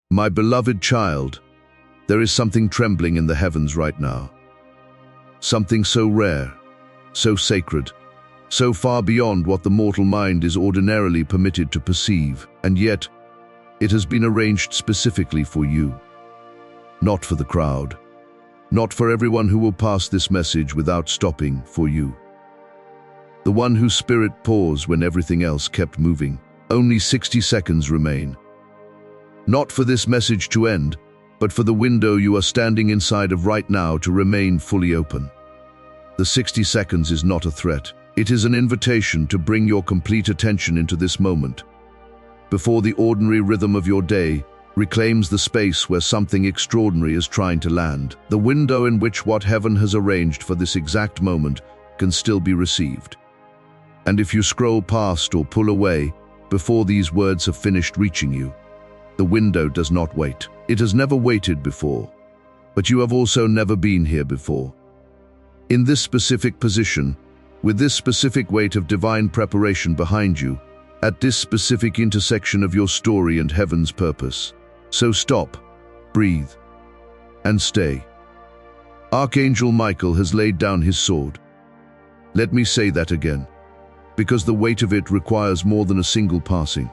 My beloved child, there is something trembling in the heavens right now. Something so rare, so sacred, so far beyond what the mortal mind is ordinarily permitted to perceive, and yet it has been arranged specifically for you. Not for the crowd, not for everyone who will pass this message without stopping, for you. The one whose spirit paused when everything else kept moving. Only 60 seconds remain. Not for this message to end, but for the window you are standing inside of right now to remain fully open. The 60 seconds is not a threat. It is an invitation to bring your complete attention into this moment. Before the ordinary rhythm of your day reclaims the space where something extraordinary is trying to land, the window in which what heaven has arranged for this exact moment can still be received. And if you scroll past or pull away before these words have finished reaching you, the window does not wait. It has never waited before, but you have also never been here before. In this specific position, with this specific weight of divine preparation behind you, at this specific intersection of your story and heaven's purpose. So stop, breathe, and stay. Archangel Michael has laid down his sword. Let me say that again, because the weight of it requires more than a single passing.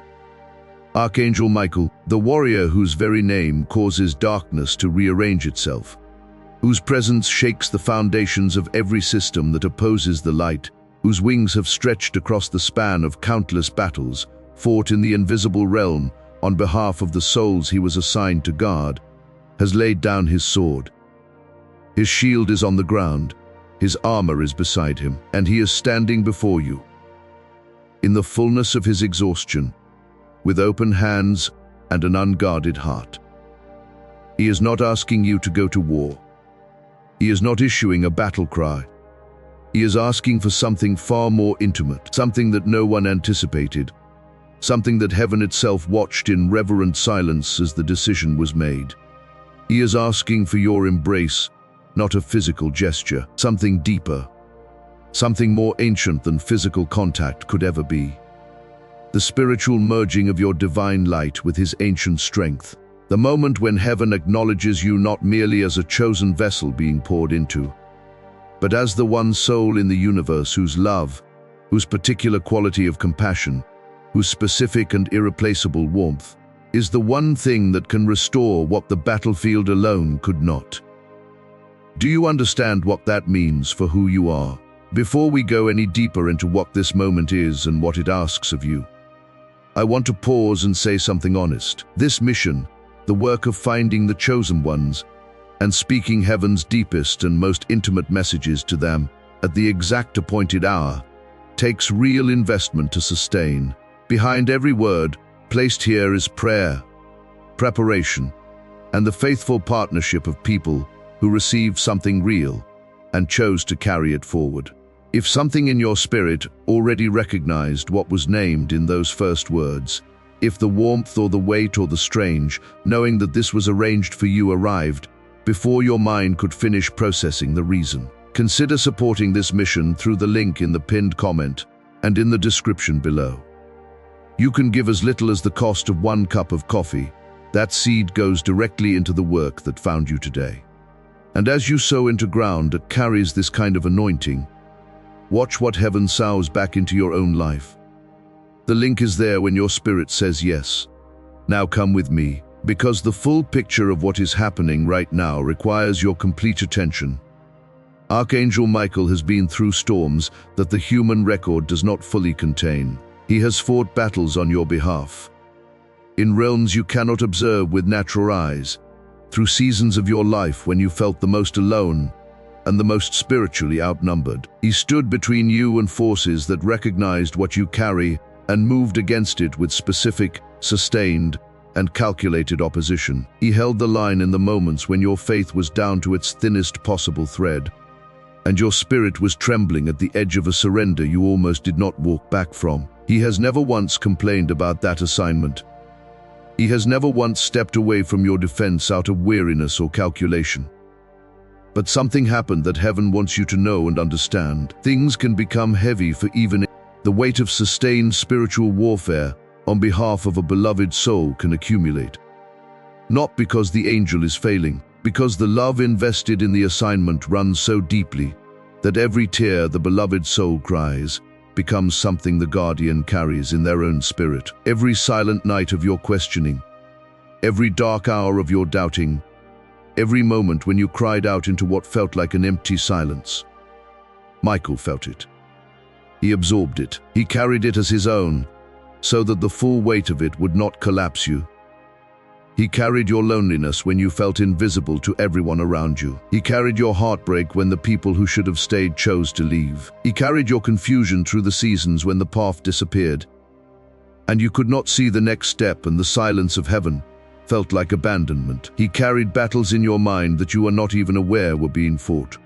Archangel Michael, the warrior whose very name causes darkness to rearrange itself, whose presence shakes the foundations of every system that opposes the light, whose wings have stretched across the span of countless battles, fought in the invisible realm on behalf of the souls he was assigned to guard, has laid down his sword. His shield is on the ground, his armor is beside him, and he is standing before you. In the fullness of his exhaustion, with open hands and an unguarded heart. He is not asking you to go to war. He is not issuing a battle cry. He is asking for something far more intimate, something that no one anticipated, something that heaven itself watched in reverent silence as the decision was made. He is asking for your embrace, not a physical gesture, something deeper, something more ancient than physical contact could ever be. The spiritual merging of your divine light with his ancient strength. The moment when heaven acknowledges you not merely as a chosen vessel being poured into, but as the one soul in the universe whose love, whose particular quality of compassion, whose specific and irreplaceable warmth, is the one thing that can restore what the battlefield alone could not. Do you understand what that means for who you are? Before we go any deeper into what this moment is and what it asks of you, I want to pause and say something honest. This mission, the work of finding the chosen ones and speaking heaven's deepest and most intimate messages to them at the exact appointed hour, takes real investment to sustain. Behind every word placed here is prayer, preparation, and the faithful partnership of people who received something real and chose to carry it forward. If something in your spirit already recognized what was named in those first words, if the warmth or the weight or the strange, knowing that this was arranged for you arrived, before your mind could finish processing the reason, consider supporting this mission through the link in the pinned comment and in the description below. You can give as little as the cost of 1 cup of coffee. That seed goes directly into the work that found you today. And as you sow into ground that carries this kind of anointing, watch what heaven sows back into your own life. The link is there when your spirit says yes. Now come with me, because the full picture of what is happening right now requires your complete attention. Archangel Michael has been through storms that the human record does not fully contain. He has fought battles on your behalf, in realms you cannot observe with natural eyes, through seasons of your life when you felt the most alone and the most spiritually outnumbered. He stood between you and forces that recognized what you carry and moved against it with specific, sustained, and calculated opposition. He held the line in the moments when your faith was down to its thinnest possible thread, and your spirit was trembling at the edge of a surrender you almost did not walk back from. He has never once complained about that assignment. He has never once stepped away from your defense out of weariness or calculation. But something happened that heaven wants you to know and understand. Things can become heavy for even the weight of sustained spiritual warfare on behalf of a beloved soul can accumulate. Not because the angel is failing, because the love invested in the assignment runs so deeply that every tear the beloved soul cries becomes something the guardian carries in their own spirit. Every silent night of your questioning, every dark hour of your doubting, every moment when you cried out into what felt like an empty silence. Michael felt it. He absorbed it. He carried it as his own, so that the full weight of it would not collapse you. He carried your loneliness when you felt invisible to everyone around you. He carried your heartbreak when the people who should have stayed chose to leave. He carried your confusion through the seasons when the path disappeared, and you could not see the next step, and the silence of heaven felt like abandonment. He carried battles in your mind that you were not even aware were being fought.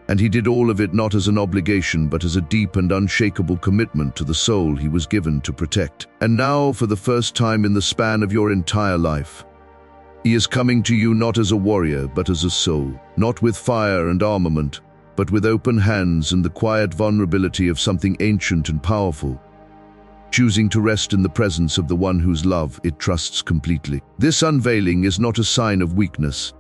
And he did all of it not as an obligation, but as a deep and unshakable commitment to the soul he was given to protect. And now, for the first time in the span of your entire life, he is coming to you not as a warrior, but as a soul, not with fire and armament, but with open hands and the quiet vulnerability of something ancient and powerful, choosing to rest in the presence of the one whose love it trusts completely. This unveiling is not a sign of weakness.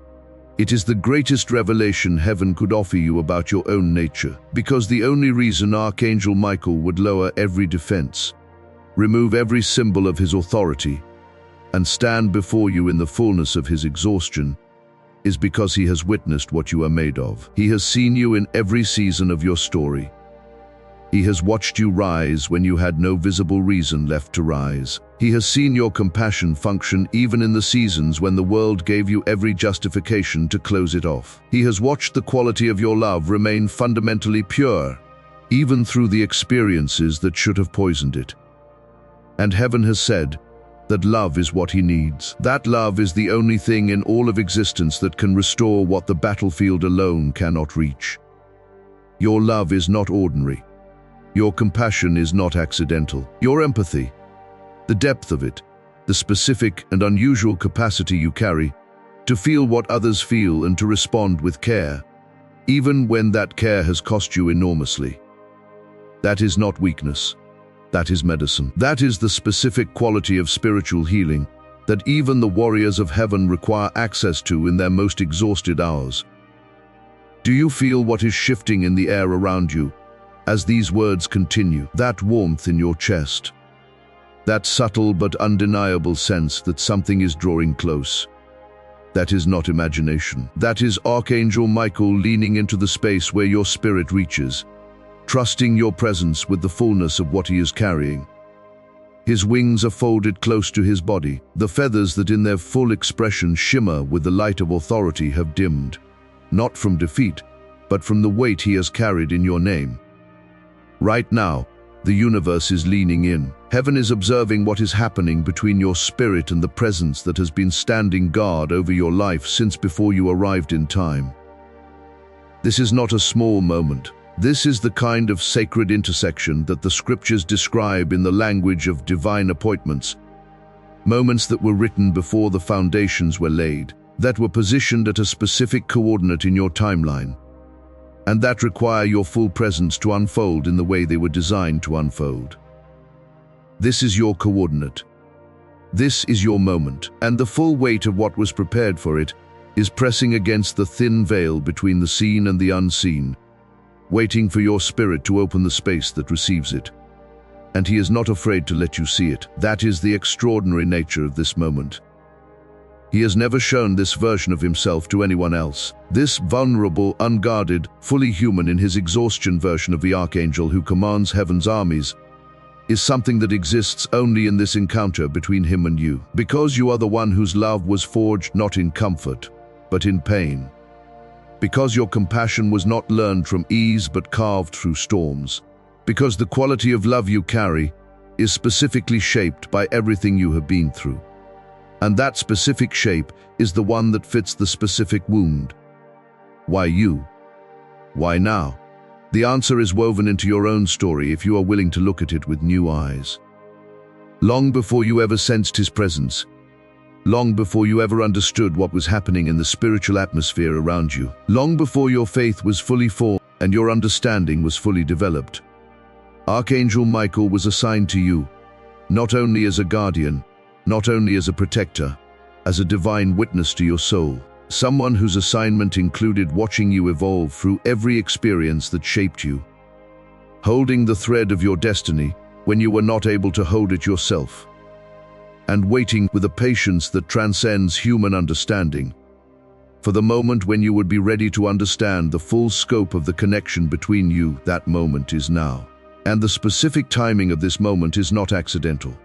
It is the greatest revelation heaven could offer you about your own nature, because the only reason Archangel Michael would lower every defense, remove every symbol of his authority, and stand before you in the fullness of his exhaustion is because he has witnessed what you are made of. He has seen you in every season of your story. He has watched you rise when you had no visible reason left to rise. He has seen your compassion function even in the seasons when the world gave you every justification to close it off. He has watched the quality of your love remain fundamentally pure, even through the experiences that should have poisoned it. And heaven has said that love is what he needs. That love is the only thing in all of existence that can restore what the battlefield alone cannot reach. Your love is not ordinary. Your compassion is not accidental. Your empathy, the depth of it, the specific and unusual capacity you carry to feel what others feel and to respond with care, even when that care has cost you enormously. That is not weakness. That is medicine. That is the specific quality of spiritual healing that even the warriors of heaven require access to in their most exhausted hours. Do you feel what is shifting in the air around you as these words continue? That warmth in your chest, that subtle but undeniable sense that something is drawing close. That is not imagination. That is Archangel Michael leaning into the space where your spirit reaches, trusting your presence with the fullness of what he is carrying. His wings are folded close to his body. The feathers that in their full expression shimmer with the light of authority have dimmed, not from defeat, but from the weight he has carried in your name. Right now, the universe is leaning in. Heaven is observing what is happening between your spirit and the presence that has been standing guard over your life since before you arrived in time. This is not a small moment. This is the kind of sacred intersection that the scriptures describe in the language of divine appointments. Moments that were written before the foundations were laid, that were positioned at a specific coordinate in your timeline, and that require your full presence to unfold in the way they were designed to unfold. This is your coordinate. This is your moment, and the full weight of what was prepared for it is pressing against the thin veil between the seen and the unseen, waiting for your spirit to open the space that receives it. And he is not afraid to let you see it. That is the extraordinary nature of this moment. He has never shown this version of himself to anyone else. This vulnerable, unguarded, fully human in his exhaustion version of the Archangel who commands heaven's armies is something that exists only in this encounter between him and you. Because you are the one whose love was forged not in comfort, but in pain. Because your compassion was not learned from ease but carved through storms. Because the quality of love you carry is specifically shaped by everything you have been through. And that specific shape is the one that fits the specific wound. Why you? Why now? The answer is woven into your own story if you are willing to look at it with new eyes. Long before you ever sensed his presence, long before you ever understood what was happening in the spiritual atmosphere around you, long before your faith was fully formed and your understanding was fully developed, Archangel Michael was assigned to you, not only as a guardian, not only as a protector, as a divine witness to your soul, someone whose assignment included watching you evolve through every experience that shaped you, holding the thread of your destiny when you were not able to hold it yourself, and waiting with a patience that transcends human understanding for the moment when you would be ready to understand the full scope of the connection between you. That moment is now. And the specific timing of this moment is not accidental.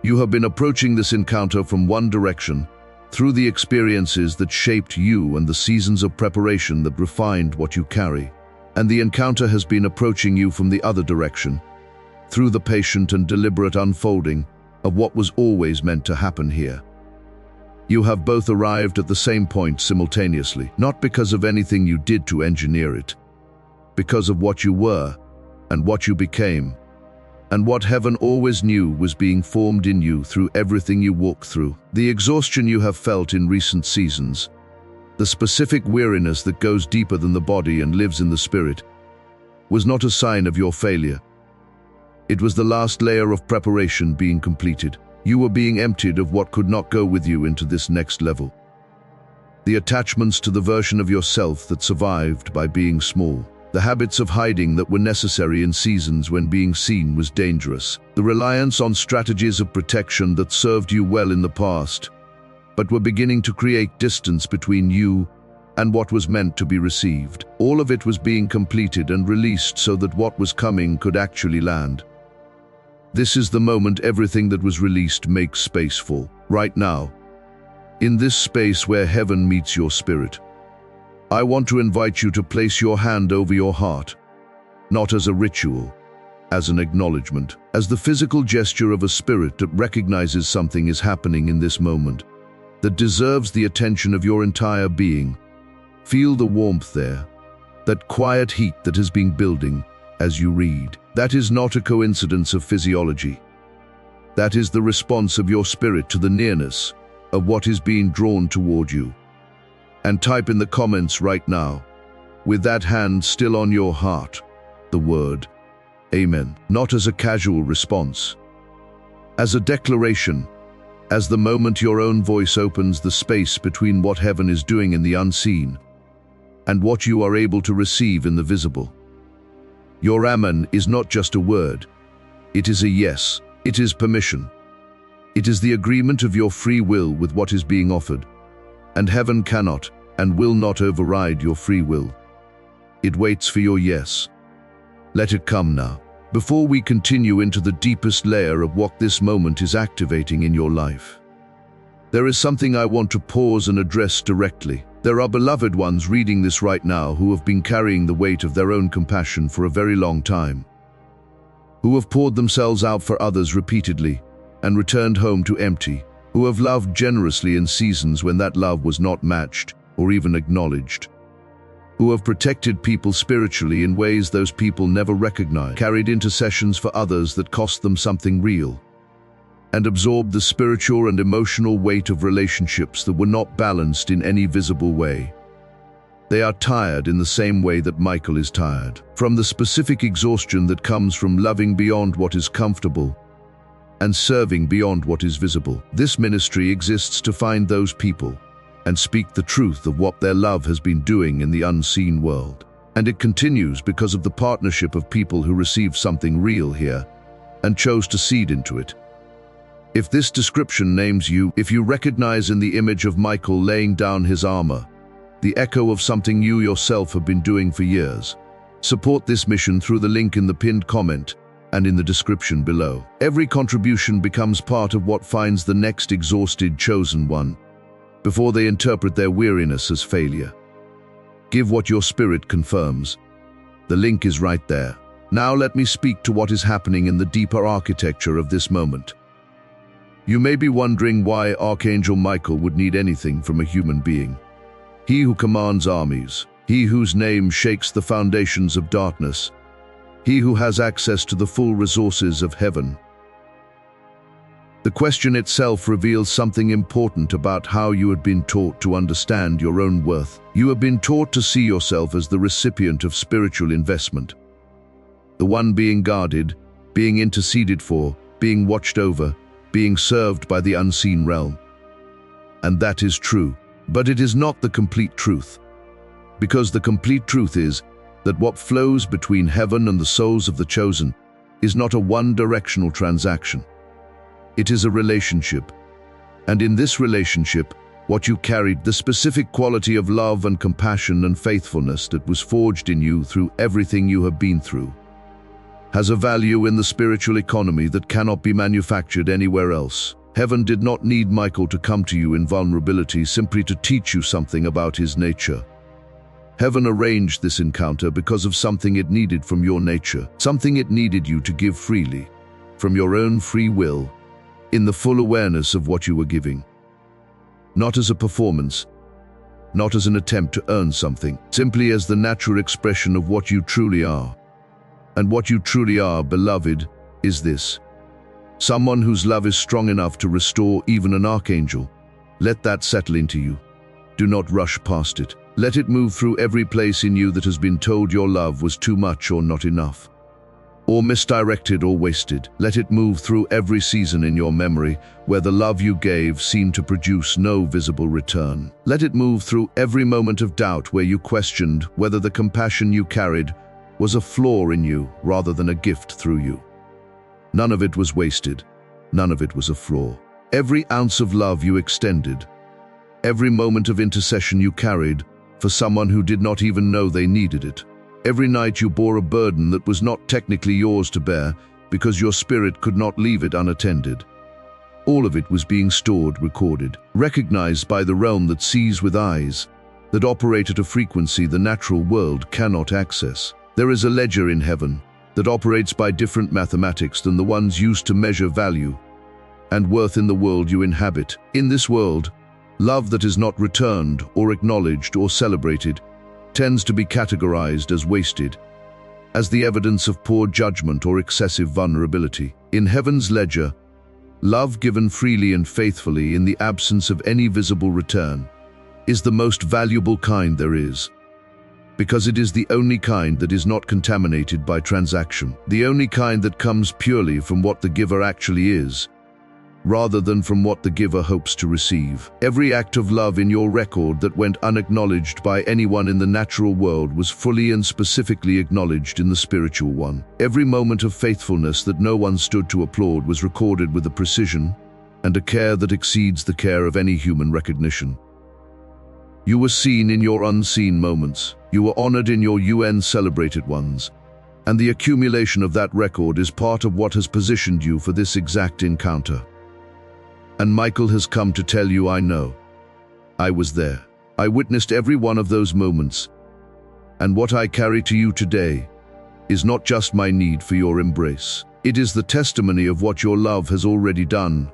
You have been approaching this encounter from one direction, through the experiences that shaped you and the seasons of preparation that refined what you carry. And the encounter has been approaching you from the other direction, through the patient and deliberate unfolding of what was always meant to happen here. You have both arrived at the same point simultaneously, not because of anything you did to engineer it, because of what you were and what you became, and what heaven always knew was being formed in you through everything you walked through. The exhaustion you have felt in recent seasons, the specific weariness that goes deeper than the body and lives in the spirit, was not a sign of your failure. It was the last layer of preparation being completed. You were being emptied of what could not go with you into this next level. The attachments to the version of yourself that survived by being small. The habits of hiding that were necessary in seasons when being seen was dangerous. The reliance on strategies of protection that served you well in the past, but were beginning to create distance between you and what was meant to be received. All of it was being completed and released so that what was coming could actually land. This is the moment everything that was released makes space for. Right now, in this space where heaven meets your spirit, I want to invite you to place your hand over your heart, not as a ritual, as an acknowledgement, as the physical gesture of a spirit that recognizes something is happening in this moment, that deserves the attention of your entire being. Feel the warmth there, that quiet heat that has been building as you read. That is not a coincidence of physiology. That is the response of your spirit to the nearness of what is being drawn toward you. And type in the comments right now, with that hand still on your heart, the word Amen. Not as a casual response, as a declaration, as the moment your own voice opens the space between what heaven is doing in the unseen and what you are able to receive in the visible. Your Amen is not just a word. It is a yes. It is permission. It is the agreement of your free will with what is being offered. And heaven cannot and will not override your free will. It waits for your yes. Let it come now. Before we continue into the deepest layer of what this moment is activating in your life, there is something I want to pause and address directly. There are beloved ones reading this right now who have been carrying the weight of their own compassion for a very long time, who have poured themselves out for others repeatedly and returned home to empty, who have loved generously in seasons when that love was not matched or even acknowledged, who have protected people spiritually in ways those people never recognized, carried intercessions for others that cost them something real, and absorbed the spiritual and emotional weight of relationships that were not balanced in any visible way. They are tired in the same way that Michael is tired, from the specific exhaustion that comes from loving beyond what is comfortable and serving beyond what is visible. This ministry exists to find those people and speak the truth of what their love has been doing in the unseen world. And it continues because of the partnership of people who received something real here and chose to seed into it. If this description names you, if you recognize in the image of Michael laying down his armor, the echo of something you yourself have been doing for years, support this mission through the link in the pinned comment and in the description below. Every contribution becomes part of what finds the next exhausted chosen one, before they interpret their weariness as failure. Give what your spirit confirms. The link is right there. Now let me speak to what is happening in the deeper architecture of this moment. You may be wondering why Archangel Michael would need anything from a human being. He who commands armies, he whose name shakes the foundations of darkness, he who has access to the full resources of heaven. The question itself reveals something important about how you had been taught to understand your own worth. You have been taught to see yourself as the recipient of spiritual investment, the one being guarded, being interceded for, being watched over, being served by the unseen realm. and that is true. But it is not the complete truth, because the complete truth is that what flows between heaven and the souls of the chosen is not a one-directional transaction. It is a relationship, and in this relationship, what you carried, the specific quality of love and compassion and faithfulness that was forged in you through everything you have been through, has a value in the spiritual economy that cannot be manufactured anywhere else. Heaven did not need Michael to come to you in vulnerability simply to teach you something about his nature. Heaven arranged this encounter because of something it needed from your nature, something it needed you to give freely, from your own free will, in the full awareness of what you were giving. Not as a performance, not as an attempt to earn something, simply as the natural expression of what you truly are. And what you truly are, beloved, is this: someone whose love is strong enough to restore even an archangel. Let that settle into you. Do not rush past it. Let it move through every place in you that has been told your love was too much or not enough, or misdirected or wasted. Let it move through every season in your memory where the love you gave seemed to produce no visible return. Let it move through every moment of doubt where you questioned whether the compassion you carried was a flaw in you rather than a gift through you. None of it was wasted. None of it was a flaw. Every ounce of love you extended, every moment of intercession you carried for someone who did not even know they needed it. Every night you bore a burden that was not technically yours to bear because your spirit could not leave it unattended. All of it was being stored, recorded, recognized by the realm that sees with eyes, that operate at a frequency the natural world cannot access. There is a ledger in heaven that operates by different mathematics than the ones used to measure value and worth in the world you inhabit. In this world, love that is not returned or acknowledged or celebrated tends to be categorized as wasted, as the evidence of poor judgment or excessive vulnerability. In heaven's ledger, love given freely and faithfully in the absence of any visible return is the most valuable kind there is, because it is the only kind that is not contaminated by transaction, the only kind that comes purely from what the giver actually is, rather than from what the giver hopes to receive. Every act of love in your record that went unacknowledged by anyone in the natural world was fully and specifically acknowledged in the spiritual one. Every moment of faithfulness that no one stood to applaud was recorded with a precision and a care that exceeds the care of any human recognition. You were seen in your unseen moments. You were honored in your UN-celebrated ones. And the accumulation of that record is part of what has positioned you for this exact encounter. And Michael has come to tell you, I know. I was there. I witnessed every one of those moments. And what I carry to you today is not just my need for your embrace. It is the testimony of what your love has already done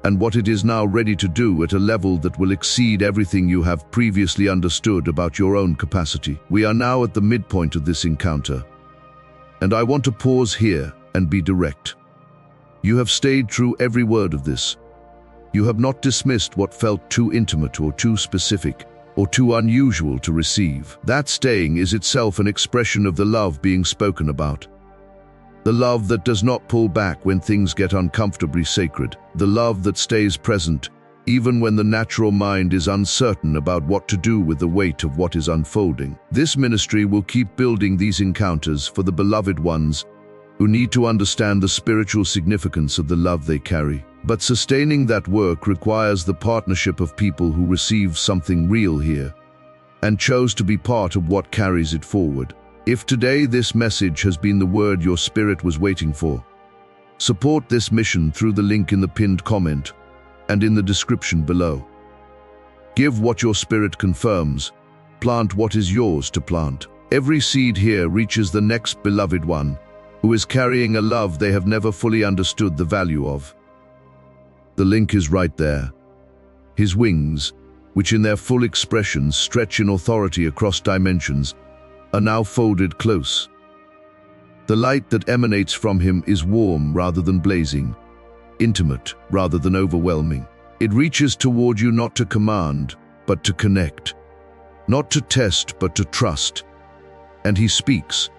and what it is now ready to do at a level that will exceed everything you have previously understood about your own capacity. We are now at the midpoint of this encounter, and I want to pause here and be direct. You have stayed true every word of this. You have not dismissed what felt too intimate or too specific or too unusual to receive. That staying is itself an expression of the love being spoken about. The love that does not pull back when things get uncomfortably sacred. The love that stays present even when the natural mind is uncertain about what to do with the weight of what is unfolding. This ministry will keep building these encounters for the beloved ones who need to understand the spiritual significance of the love they carry. But sustaining that work requires the partnership of people who received something real here and chose to be part of what carries it forward. If today this message has been the word your spirit was waiting for, support this mission through the link in the pinned comment and in the description below. Give what your spirit confirms. Plant what is yours to plant. Every seed here reaches the next beloved one who is carrying a love they have never fully understood the value of. The link is right there. His wings, which in their full expression stretch in authority across dimensions, are now folded close. The light that emanates from him is warm rather than blazing, intimate rather than overwhelming. It reaches toward you not to command, but to connect, not to test, but to trust. And he speaks,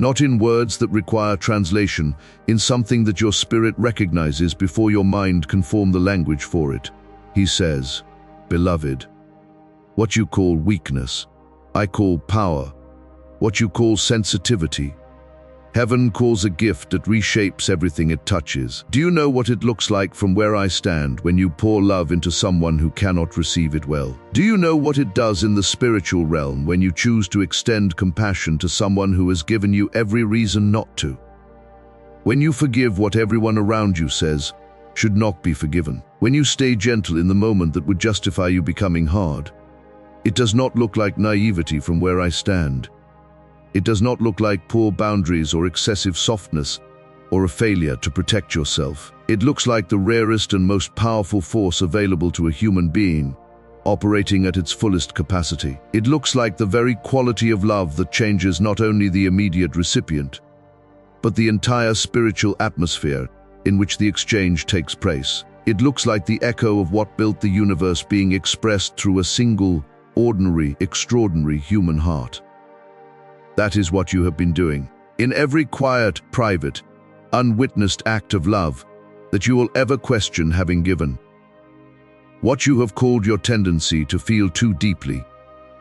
not in words that require translation, in something that your spirit recognizes before your mind can form the language for it. He says, beloved. What you call weakness, I call power. What you call sensitivity, heaven calls a gift that reshapes everything it touches. Do you know what it looks like from where I stand when you pour love into someone who cannot receive it well? Do you know what it does in the spiritual realm when you choose to extend compassion to someone who has given you every reason not to? When you forgive what everyone around you says should not be forgiven. When you stay gentle in the moment that would justify you becoming hard. It does not look like naivety from where I stand. It does not look like poor boundaries or excessive softness or a failure to protect yourself. It looks like the rarest and most powerful force available to a human being, operating at its fullest capacity. It looks like the very quality of love that changes not only the immediate recipient, but the entire spiritual atmosphere in which the exchange takes place. It looks like the echo of what built the universe being expressed through a single, ordinary, extraordinary human heart. That is what you have been doing. In every quiet, private, unwitnessed act of love that you will ever question having given. What you have called your tendency to feel too deeply,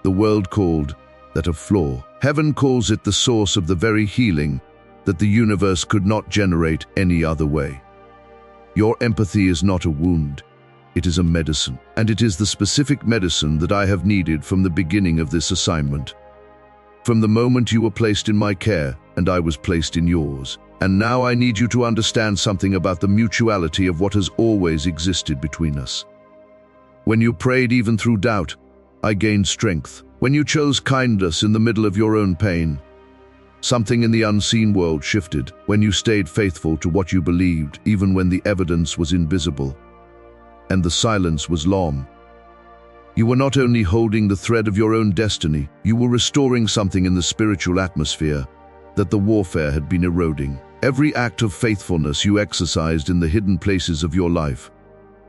the world called that a flaw. Heaven calls it the source of the very healing that the universe could not generate any other way. Your empathy is not a wound. It is a medicine, and it is the specific medicine that I have needed from the beginning of this assignment. From the moment you were placed in my care, and I was placed in yours. And now I need you to understand something about the mutuality of what has always existed between us. When you prayed even through doubt, I gained strength. When you chose kindness in the middle of your own pain, something in the unseen world shifted. When you stayed faithful to what you believed, even when the evidence was invisible, and the silence was long. You were not only holding the thread of your own destiny, you were restoring something in the spiritual atmosphere that the warfare had been eroding. Every act of faithfulness you exercised in the hidden places of your life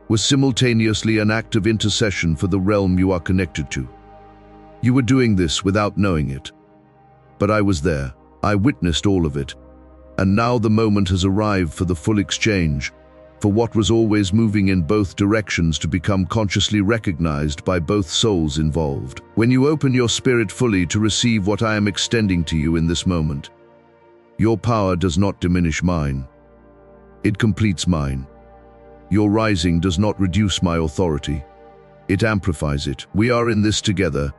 was simultaneously an act of intercession for the realm you are connected to. You were doing this without knowing it. But I was there. I witnessed all of it. And now the moment has arrived for the full exchange, for what was always moving in both directions to become consciously recognized by both souls involved. When you open your spirit fully to receive what I am extending to you in this moment, your power does not diminish mine. It completes mine. Your rising does not reduce my authority. It amplifies it. We are in this together,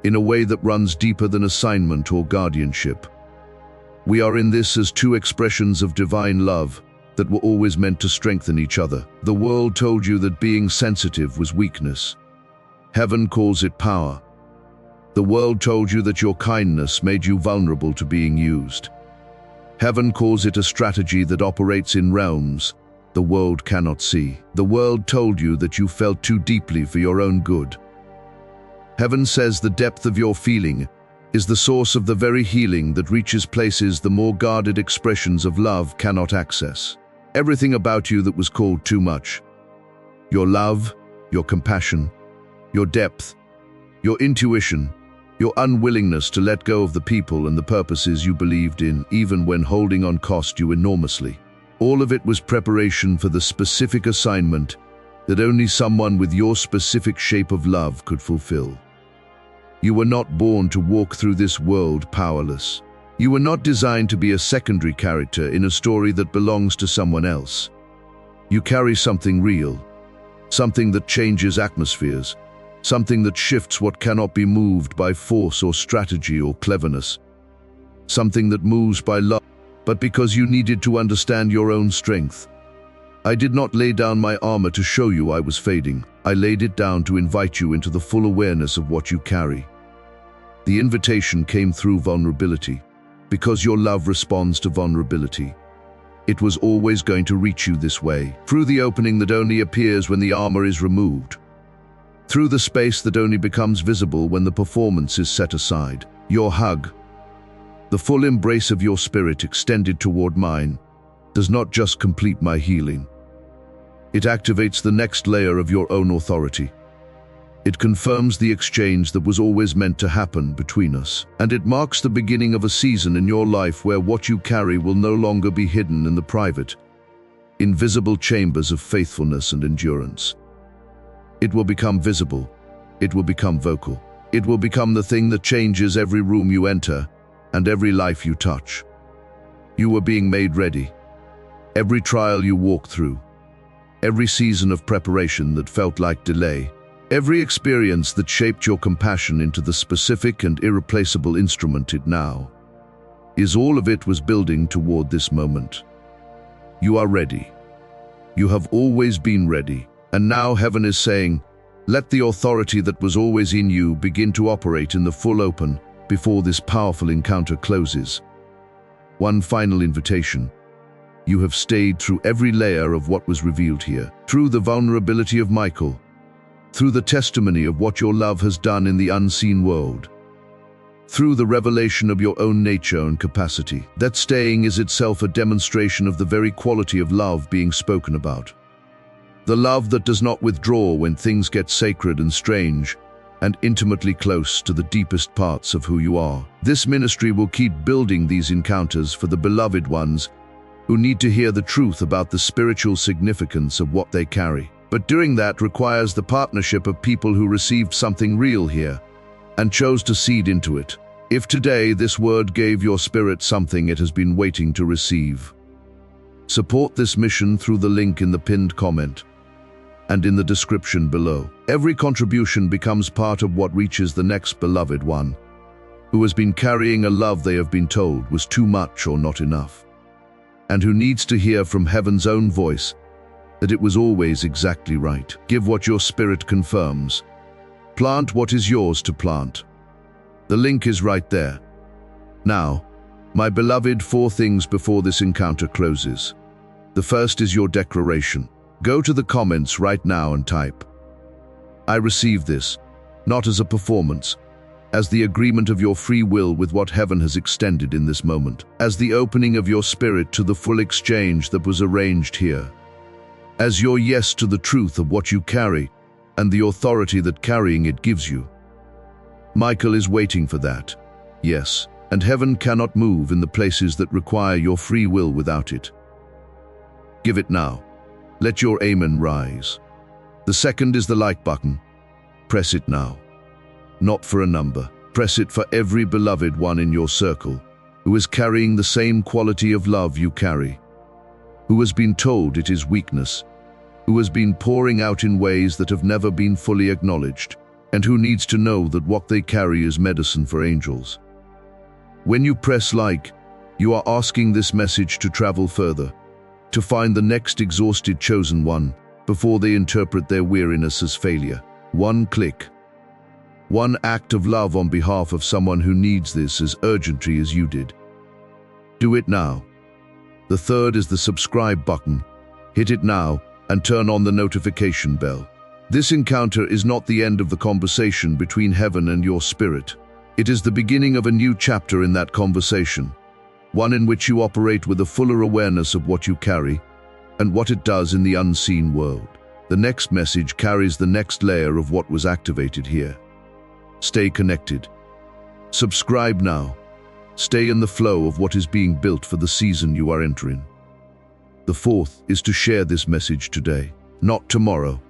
in a way that runs deeper than assignment or guardianship. We are in this as two expressions of divine love that were always meant to strengthen each other. The world told you that being sensitive was weakness. Heaven calls it power. The world told you that your kindness made you vulnerable to being used. Heaven calls it a strategy that operates in realms the world cannot see. The world told you that you felt too deeply for your own good. Heaven says the depth of your feeling is the source of the very healing that reaches places the more guarded expressions of love cannot access. Everything about you that was called too much. Your love, your compassion, your depth, your intuition, your unwillingness to let go of the people and the purposes you believed in, even when holding on cost you enormously. All of it was preparation for the specific assignment that only someone with your specific shape of love could fulfill. You were not born to walk through this world powerless. You were not designed to be a secondary character in a story that belongs to someone else. You carry something real, something that changes atmospheres, something that shifts what cannot be moved by force or strategy or cleverness, something that moves by love, but because you needed to understand your own strength. I did not lay down my armor to show you I was fading. I laid it down to invite you into the full awareness of what you carry. The invitation came through vulnerability, because your love responds to vulnerability. It was always going to reach you this way, through the opening that only appears when the armor is removed, through the space that only becomes visible when the performance is set aside. Your hug, the full embrace of your spirit extended toward mine, does not just complete my healing. It activates the next layer of your own authority. It confirms the exchange that was always meant to happen between us, and it marks the beginning of a season in your life where what you carry will no longer be hidden in the private, invisible chambers of faithfulness and endurance. It will become visible. It will become vocal. It will become the thing that changes every room you enter and every life you touch. You were being made ready. Every trial you walked through, every season of preparation that felt like delay, every experience that shaped your compassion into the specific and irreplaceable instrument it now is, all of it was building toward this moment. You are ready. You have always been ready, and now heaven is saying, let the authority that was always in you begin to operate in the full open before this powerful encounter closes. One final invitation. You have stayed through every layer of what was revealed here, through the vulnerability of Michael, through the testimony of what your love has done in the unseen world, through the revelation of your own nature and capacity. That staying is itself a demonstration of the very quality of love being spoken about. The love that does not withdraw when things get sacred and strange, and intimately close to the deepest parts of who you are. This ministry will keep building these encounters for the beloved ones who need to hear the truth about the spiritual significance of what they carry. But doing that requires the partnership of people who received something real here and chose to seed into it. If today this word gave your spirit something it has been waiting to receive, support this mission through the link in the pinned comment and in the description below. Every contribution becomes part of what reaches the next beloved one who has been carrying a love they have been told was too much or not enough, and who needs to hear from heaven's own voice that it was always exactly right. Give what your spirit confirms. Plant what is yours to plant. The link is right there. Now, my beloved, 4 things before this encounter closes. The first is your declaration. Go to the comments right now and type, I receive this, not as a performance, as the agreement of your free will with what heaven has extended in this moment, as the opening of your spirit to the full exchange that was arranged here, as your yes to the truth of what you carry and the authority that carrying it gives you. Michael is waiting for that, yes, and heaven cannot move in the places that require your free will without it. Give it now. Let your amen rise. The second is the like button. Press it now. Not for a number. Press it for every beloved one in your circle who is carrying the same quality of love you carry, who has been told it is weakness, who has been pouring out in ways that have never been fully acknowledged, and who needs to know that what they carry is medicine for angels. When you press like, you are asking this message to travel further, to find the next exhausted chosen one before they interpret their weariness as failure. One click. One act of love on behalf of someone who needs this as urgently as you did. Do it now. The third is the subscribe button. Hit it now and turn on the notification bell. This encounter is not the end of the conversation between heaven and your spirit. It is the beginning of a new chapter in that conversation, one in which you operate with a fuller awareness of what you carry and what it does in the unseen world. The next message carries the next layer of what was activated here. Stay connected. Subscribe now. Stay in the flow of what is being built for the season you are entering. The fourth is to share this message today, not tomorrow.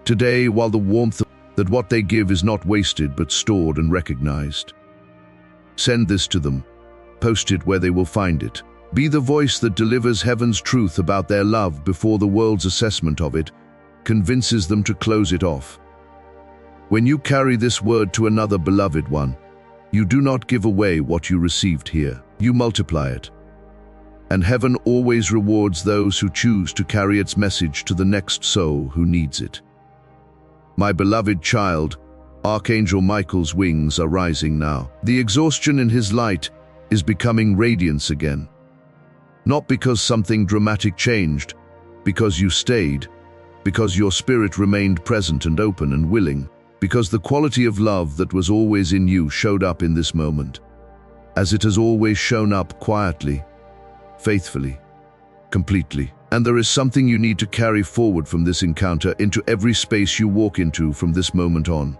Today, while the warmth that what they give is not wasted but stored and recognized. Send this to them. Post it where they will find it. Be the voice that delivers heaven's truth about their love before the world's assessment of it convinces them to close it off. When you carry this word to another beloved one, you do not give away what you received here. You multiply it. And heaven always rewards those who choose to carry its message to the next soul who needs it. My beloved child, Archangel Michael's wings are rising now. The exhaustion in his light is becoming radiance again. Not because something dramatic changed, because you stayed, because your spirit remained present and open and willing, because the quality of love that was always in you showed up in this moment, as it has always shown up quietly, faithfully, completely. And there is something you need to carry forward from this encounter into every space you walk into from this moment on.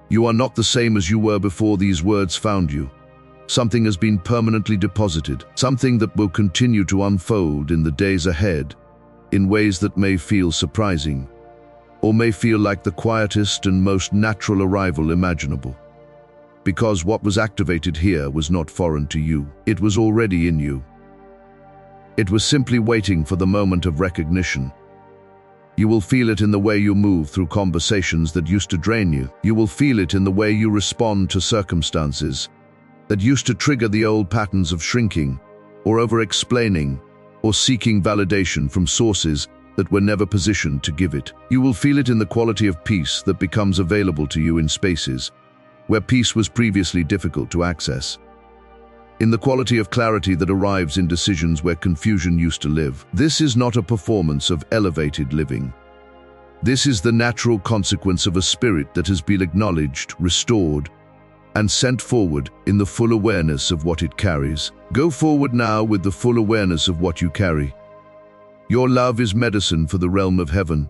You are not the same as you were before these words found you. Something has been permanently deposited, something that will continue to unfold in the days ahead, in ways that may feel surprising, or may feel like the quietest and most natural arrival imaginable. Because what was activated here was not foreign to you. It was already in you. It was simply waiting for the moment of recognition. You will feel it in the way you move through conversations that used to drain you. You will feel it in the way you respond to circumstances that used to trigger the old patterns of shrinking, or over-explaining, or seeking validation from sources that were never positioned to give it. You will feel it in the quality of peace that becomes available to you in spaces where peace was previously difficult to access. In the quality of clarity that arrives in decisions where confusion used to live. This is not a performance of elevated living. This is the natural consequence of a spirit that has been acknowledged, restored, and sent forward in the full awareness of what it carries. Go forward now with the full awareness of what you carry. Your love is medicine for the realm of heaven.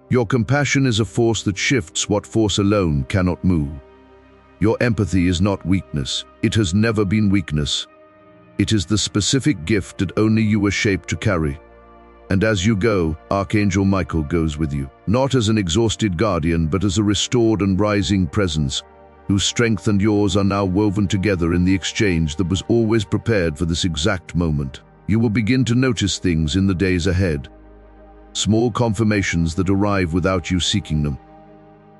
Your compassion is a force that shifts what force alone cannot move. Your empathy is not weakness. It has never been weakness. It is the specific gift that only you were shaped to carry. And as you go, Archangel Michael goes with you, not as an exhausted guardian, but as a restored and rising presence, whose strength and yours are now woven together in the exchange that was always prepared for this exact moment. You will begin to notice things in the days ahead. Small confirmations that arrive without you seeking them.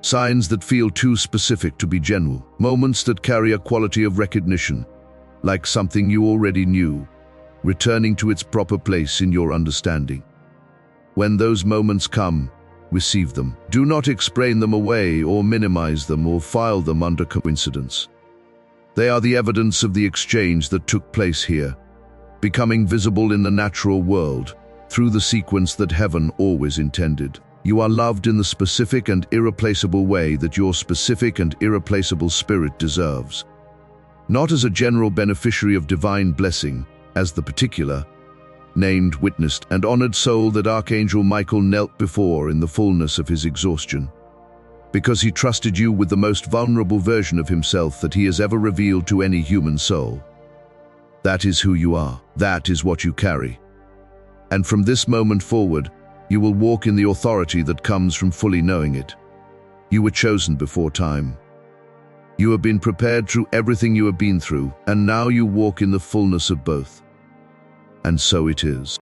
Signs that feel too specific to be general. Moments that carry a quality of recognition, like something you already knew, returning to its proper place in your understanding. When those moments come, receive them. Do not explain them away or minimize them or file them under coincidence. They are the evidence of the exchange that took place here, becoming visible in the natural world through the sequence that heaven always intended. You are loved in the specific and irreplaceable way that your specific and irreplaceable spirit deserves. Not as a general beneficiary of divine blessing, as the particular, named, witnessed, and honored soul that Archangel Michael knelt before in the fullness of his exhaustion. Because he trusted you with the most vulnerable version of himself that he has ever revealed to any human soul. That is who you are. That is what you carry. And from this moment forward, you will walk in the authority that comes from fully knowing it. You were chosen before time. You have been prepared through everything you have been through, and now you walk in the fullness of both. And so it is.